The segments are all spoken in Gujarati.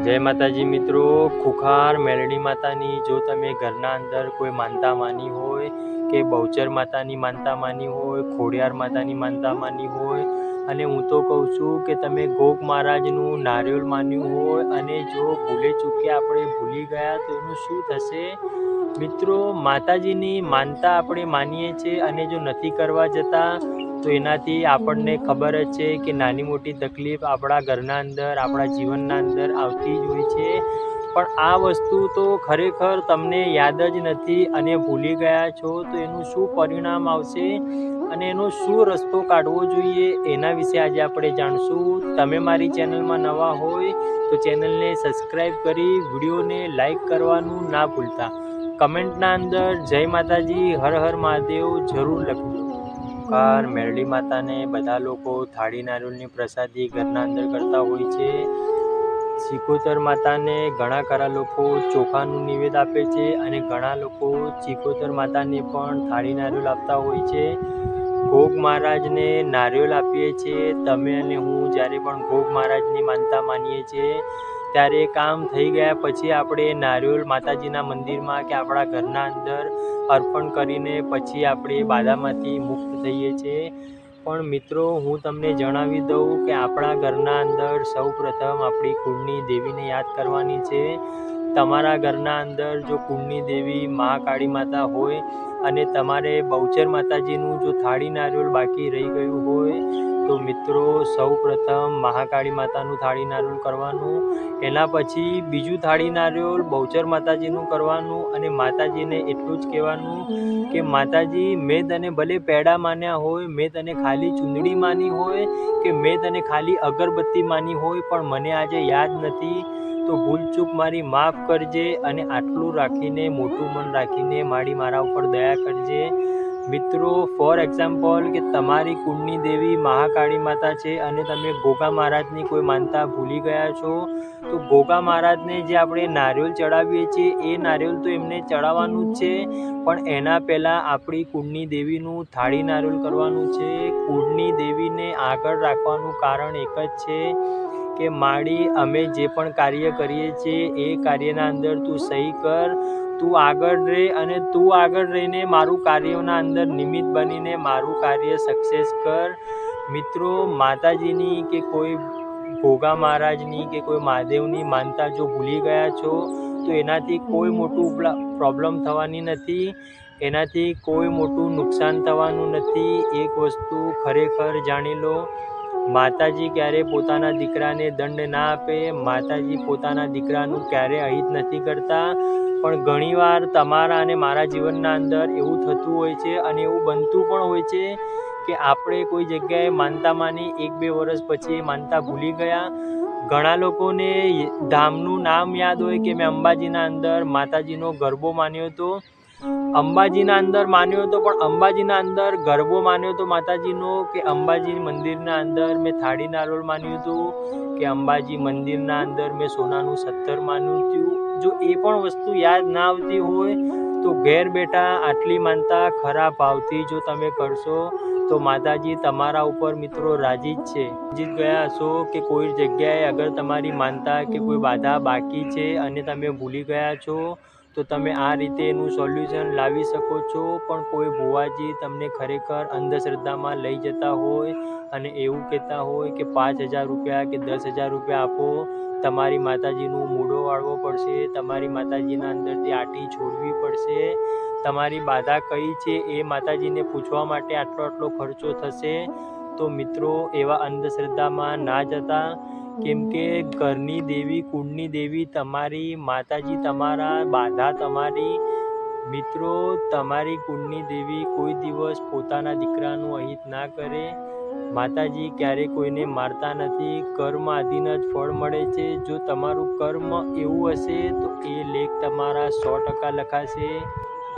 જય માતાજી મિત્રો, ખુખાર મેલડી માતાની જો તમે ઘરના અંદર કોઈ માનતા માની હોય કે બહુચર માતાની માનતા માની હોય, ખોડિયાર માતાની માનતા માની હોય, અને હું તો કહું છું કે તમે ગોગ મહારાજનું નારિયેળ માન્યું હોય અને જો ભૂલે ચૂકે આપણે ભૂલી ગયા તો એનું શું થશે? મિત્રો, માતાજીની માનતા આપણે માનીએ છીએ અને જો નથી કરવા જતા તો એનાથી આપણને ખબર જ છે કે નાની મોટી તકલીફ આપણા ઘરના અંદર, આપણા જીવનના અંદર આવતી જ હોય છે. પણ આ વસ્તુ તો ખરેખર તમને યાદ જ નથી અને ભૂલી ગયા છો તો એનું શું પરિણામ આવશે અને એનો શું રસ્તો કાઢવો જોઈએ એના વિશે આજે આપણે જાણશું. તમે મારી ચેનલમાં નવા હોય તો ચેનલને સબસ્ક્રાઈબ કરી વિડીયોને લાઈક કરવાનું ના ભૂલતા. કમેન્ટના અંદર જય માતાજી, હર હર મહાદેવ જરૂર લખજો. ખુખાર મેલડી માતાને બધા લોકો થાળી નારિયેળની પ્રસાદી ઘરના અંદર કરતા હોય છે. ચિકોતર માતાને ઘણા ખરા લોકો ચોખાનું નિવેદ આપે છે અને ઘણા લોકો ચિકોતર માતાને પણ થાળી નારિયેળ આપતા હોય છે. ગોગ મહારાજને નારિયેળ આપીએ છીએ. તમે અને હું જ્યારે પણ ગોગ મહારાજની માનતા માનીએ છીએ ત્યારે કામ થઈ ગયા પછી આપણે નારિયેળ માતાજીના મંદિરમાં કે આપણા ઘરના અંદર અર્પણ કરીને પછી આપણે બાધામાંથી મુક્ત થઈએ છીએ. પણ મિત્રો, હું તમને જણાવી દઉં કે આપણા ઘરના અંદર સૌ પ્રથમ આપણી કુળની દેવીને યાદ કરવાની છે. તમારા ઘરના અંદર જો કુળની દેવી મહાકાળી માતા હોય અને તમારે બહુચર માતાજીનું જો થાળી નારિયેળ બાકી રહી ગયું હોય તો મિત્રો સૌ પ્રથમ મહાકાળી માતાનું થાળી નારિયેળ કરવાનું, એના પછી બીજું થાળી નારિયેળ બહુચર માતાજીનું કરવાનું અને માતાજીને એટલું જ કહેવાનું કે માતાજી, મેં તને ભલે પેડા માન્યા હોય, મેં તને ખાલી ચૂંદડી માની હોય કે મેં તને ખાલી અગરબત્તી માની હોય, પણ મને આજે યાદ નથી તો ભૂલચૂક મારી માફ કરજે અને આટલું રાખીને, મોટું મન રાખીને મારા ઉપર દયા કરજે. મિત્રો, ફોર એક્ઝામ્પલ કે તમારી કુળની દેવી મહાકાળી માતા છે અને તમે ગોગા મહારાજની કોઈ માનતા ભૂલી ગયા છો તો ગોગા મહારાજને જે આપણે નારિયેળ ચડાવીએ છીએ એ નારિયેળ તો એમને ચડાવવાનું જ છે, પણ એના પહેલાં આપણી કુળની દેવીનું થાળી નારિયેળ કરવાનું છે. કુળની દેવીને આગળ રાખવાનું કારણ એક જ છે કે માડી, અમે જે પણ કાર્ય કરીએ છીએ એ કાર્યના અંદર તું સહી કર, તું આગળ રહે અને તું આગળ રહીને મારું કાર્યના અંદર નિમિત્ત બનીને મારું કાર્ય સક્સેસ કર. મિત્રો, માતાજીની કે કોઈ ગોગા મહારાજની કે કોઈ મહાદેવની માનતા જો ભૂલી ગયા છો તો એનાથી કોઈ મોટું પ્રોબ્લેમ થવાની નથી, એનાથી કોઈ મોટું નુકસાન થવાનું નથી. એક વસ્તુ ખરેખર જાણી લો, માતાજી ક્યારે પોતાના દીકરાને દંડ ના આપે, માતાજી પોતાના દીકરાનું ક્યારે અહિત નથી કરતા. પણ ઘણીવાર તમારા અને મારા જીવનના અંદર એવું થતું હોય છે અને એવું બનતું પણ હોય છે કે આપણે કોઈ જગ્યાએ માનતા માની 1-2 વર્ષ પછી માનતા ભૂલી ગયા. ઘણા લોકોને ધામનું નામ યાદ હોય કે મેં અંબાજીના અંદર માતાજીનો ગરબો માન્યો હતો, અંબાજીના અંદર માન્યો હતો, પણ અંબાજીના અંદર ગરબો માન્યો હતો માતાજીનો કે અંબાજી મંદિરના અંદર મેં થાળી નારિયેળ માન્યું હતું કે અંબાજી મંદિરના અંદર મેં સોનાનું 17 માન્યું હતું. જો એ પણ વસ્તુ યાદ ના આવતી હોય તો ઘેર બેઠા આટલી માનતા ખરા ભાવથી જો તમે કરશો તો માતાજી તમારા ઉપર મિત્રો રાજી જ છે. જીત ગયા હશો કે કોઈ જગ્યાએ અગર તમારી માનતા કે કોઈ બાધા બાકી છે અને તમે ભૂલી ગયા છો તો તમે આ રીતે એનું સોલ્યુશન લાવી શકો છો. પણ કોઈ ભુવાજી તમને ખરેખર અંધશ્રદ્ધામાં લઈ જતા હોય અને એવું કહેતા હોય કે 5,000 રૂપિયા કે 10,000 રૂપિયા આપો, તમારી માતાજીનું મૂડો વાળવો પડશે, તમારી માતાજીના અંદરથી આટી છોડવી પડશે, તમારી બાધા કઈ છે એ માતાજીને પૂછવા માટે આટલો ખર્ચો થશે. તો મિત્રો, એવા અંધશ્રદ્ધામાં ના જતા, કેમ કે ઘરની દેવી, કુળની દેવી તમારી, માતાજી તમારા, બાધા તમારી. મિત્રો, તમારી કુળની દેવી કોઈ દિવસ પોતાના દીકરાનું અહિત ના કરે. માતાજી ક્યારે કોઈને મારતા નથી, કર્મ આધીન જ ફળ મળે છે. જો તમારું કર્મ એવું હશે તો એ લેખ તમારા 100% લખાશે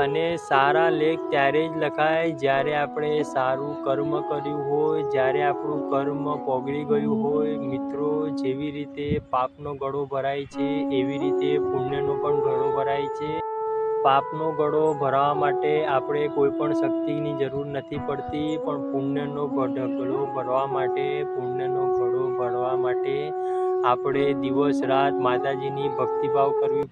અને સારા લેખ ત્યારે જ લખાય જ્યારે આપણે સારું કર્મ કર્યું હોય, જ્યારે આપણું કર્મ પોગળી ગયું હોય. મિત્રો, જેવી રીતે પાપનો ગળો ભરાય છે એવી રીતે પુણ્યનો પણ ગળો ભરાય છે. પાપનો ગળો ભરવા માટે આપણે કોઈ પણ શક્તિની જરૂર નથી પડતી, પણ પુણ્યનો ગળો ભરવા માટે આપણે દિવસ રાત માતાજીની ભક્તિભાવ કરવી